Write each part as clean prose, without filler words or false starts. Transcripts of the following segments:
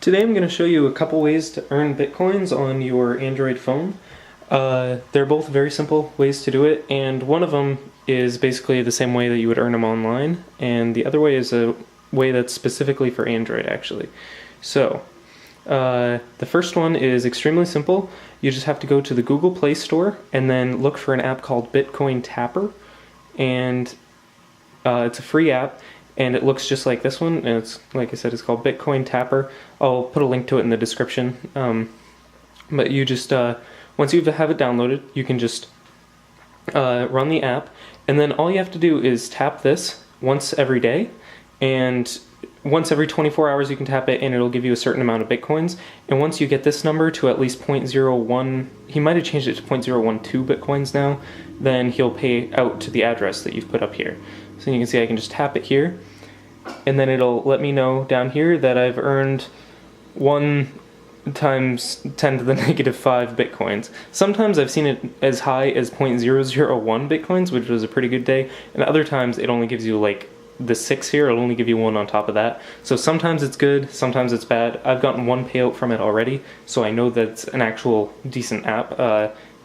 Today I'm going to show you a couple ways to earn Bitcoins on your Android phone. They're both very simple ways to do it, and one of them is basically the same way that you would earn them online, and the other way is a way that's specifically for Android, actually. So, the first one is extremely simple. You just have to go to the Google Play Store and then look for an app called Bitcoin Tapper, and it's a free app. And it looks just like this one, and it's, like I said, it's called Bitcoin Tapper. I'll put a link to it in the description. But you just, once you have it downloaded, you can just run the app, and then all you have to do is tap this once every day, and once every 24 hours you can tap it, and it'll give you a certain amount of Bitcoins. And once you get this number to at least 0.01, he might have changed it to 0.012 Bitcoins now, then he'll pay out to the address that you've put up here. So you can see I can just tap it here, and then it'll let me know down here that I've earned 1 times 10 to the negative 5 Bitcoins. Sometimes I've seen it as high as 0.001 Bitcoins, which was a pretty good day, and other times it only gives you like the 6 here, it'll only give you 1 on top of that. So sometimes it's good, sometimes it's bad. I've gotten 1 payout from it already, so I know that it's an actual decent app.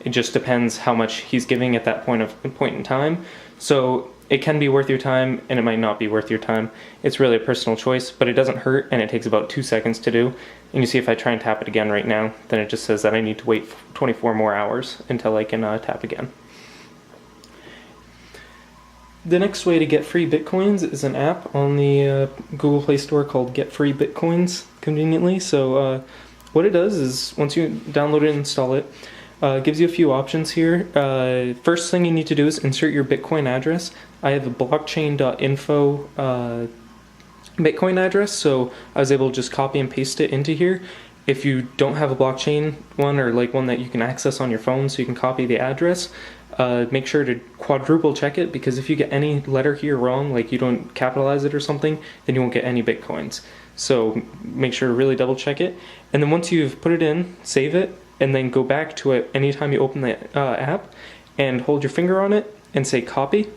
It just depends how much he's giving at that point in time. So it can be worth your time, and it might not be worth your time. It's really a personal choice, but it doesn't hurt, and it takes about 2 seconds to do. And you see if I try and tap it again right now, then it just says that I need to wait 24 more hours until I can tap again. The next way to get free Bitcoins is an app on the Google Play Store called Get Free Bitcoins, conveniently. So what it does is, once you download it and install it, it gives you a few options here. First thing you need to do is insert your Bitcoin address. I have a blockchain.info Bitcoin address, so I was able to just copy and paste it into here. If you don't have a blockchain one, or like one that you can access on your phone so you can copy the address, make sure to quadruple check it, because if you get any letter here wrong, like you don't capitalize it or something, then you won't get any Bitcoins. So make sure to really double check it. And then once you've put it in, save it, and then go back to it anytime you open the app and hold your finger on it and say copy.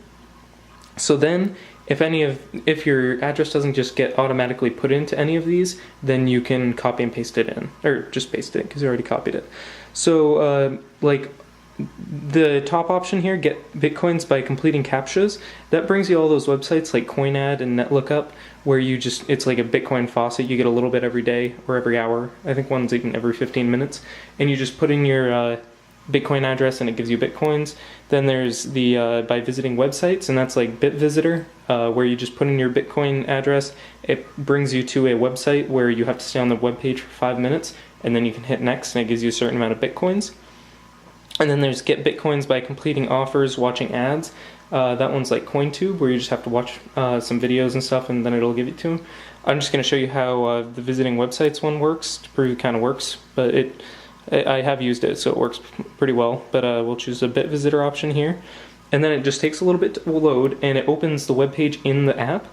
So then if your address doesn't just get automatically put into any of these, then you can copy and paste it in, or just paste it because you already copied it. So like the top option here, get Bitcoins by completing CAPTCHAs, that brings you all those websites like CoinAd and NetLookup, where it's like a Bitcoin faucet. You get a little bit every day or every hour. I think one's even every 15 minutes. And you just put in your Bitcoin address and it gives you Bitcoins. Then there's the by visiting websites, and that's like BitVisitor, where you just put in your Bitcoin address. It brings you to a website where you have to stay on the web page for 5 minutes, and then you can hit next and it gives you a certain amount of Bitcoins. And then there's Get Bitcoins by completing offers, watching ads. That one's like CoinTube, where you just have to watch some videos and stuff, and then it'll give it to them. I'm just going to show you how the visiting websites one works, to prove it kind of works. But I have used it, so it works pretty well. But we'll choose the BitVisitor option here. And then it just takes a little bit to load, and it opens the web page in the app.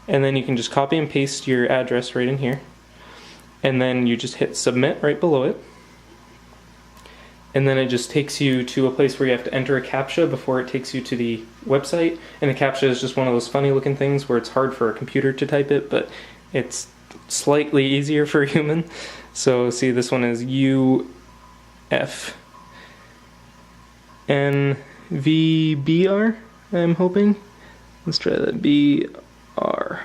And then you can just copy and paste your address right in here. And then you just hit submit right below it. And then it just takes you to a place where you have to enter a CAPTCHA before it takes you to the website. And a CAPTCHA is just one of those funny looking things where it's hard for a computer to type it, but it's slightly easier for a human. So see, this one is UFNVBR, I'm hoping. Let's try that, BR.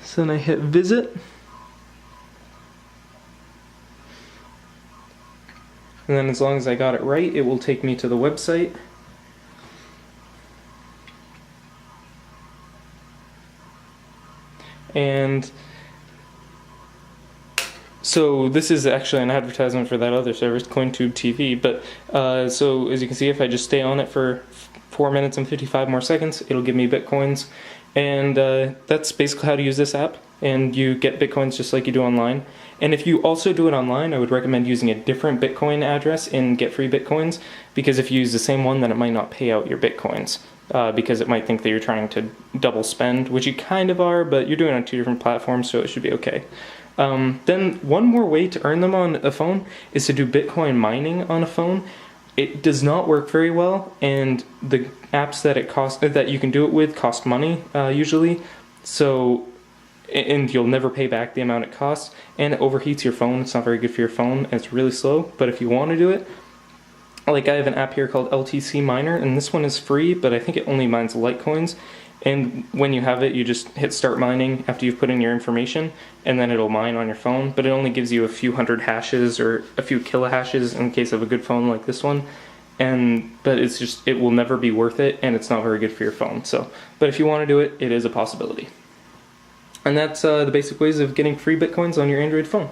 So then I hit visit. And then as long as I got it right, it will take me to the website. And so this is actually an advertisement for that other service, CoinTube TV. But so as you can see, if I just stay on it for 4 minutes and 55 more seconds, it'll give me Bitcoins. And that's basically how to use this app. And you get Bitcoins just like you do online. And if you also do it online, I would recommend using a different Bitcoin address in Get Free Bitcoins, because if you use the same one, then it might not pay out your Bitcoins, because it might think that you're trying to double spend, which you kind of are, but you're doing it on 2 different platforms, so it should be okay. Then one more way to earn them on a phone is to do Bitcoin mining on a phone. It does not work very well, and the apps that you can do it with cost money usually. So and you'll never pay back the amount it costs, and it overheats your phone. It's not very good for your phone, and it's really slow. But if you want to do it, like I have an app here called LTC Miner, and this one is free, but I think it only mines Litecoins. And when you have it, you just hit start mining after you've put in your information, and then it'll mine on your phone. But it only gives you a few hundred hashes or a few kilohashes in case of a good phone like this one. But it's just, it will never be worth it, and it's not very good for your phone. So, but if you want to do it, it is a possibility. And that's the basic ways of getting free Bitcoins on your Android phone.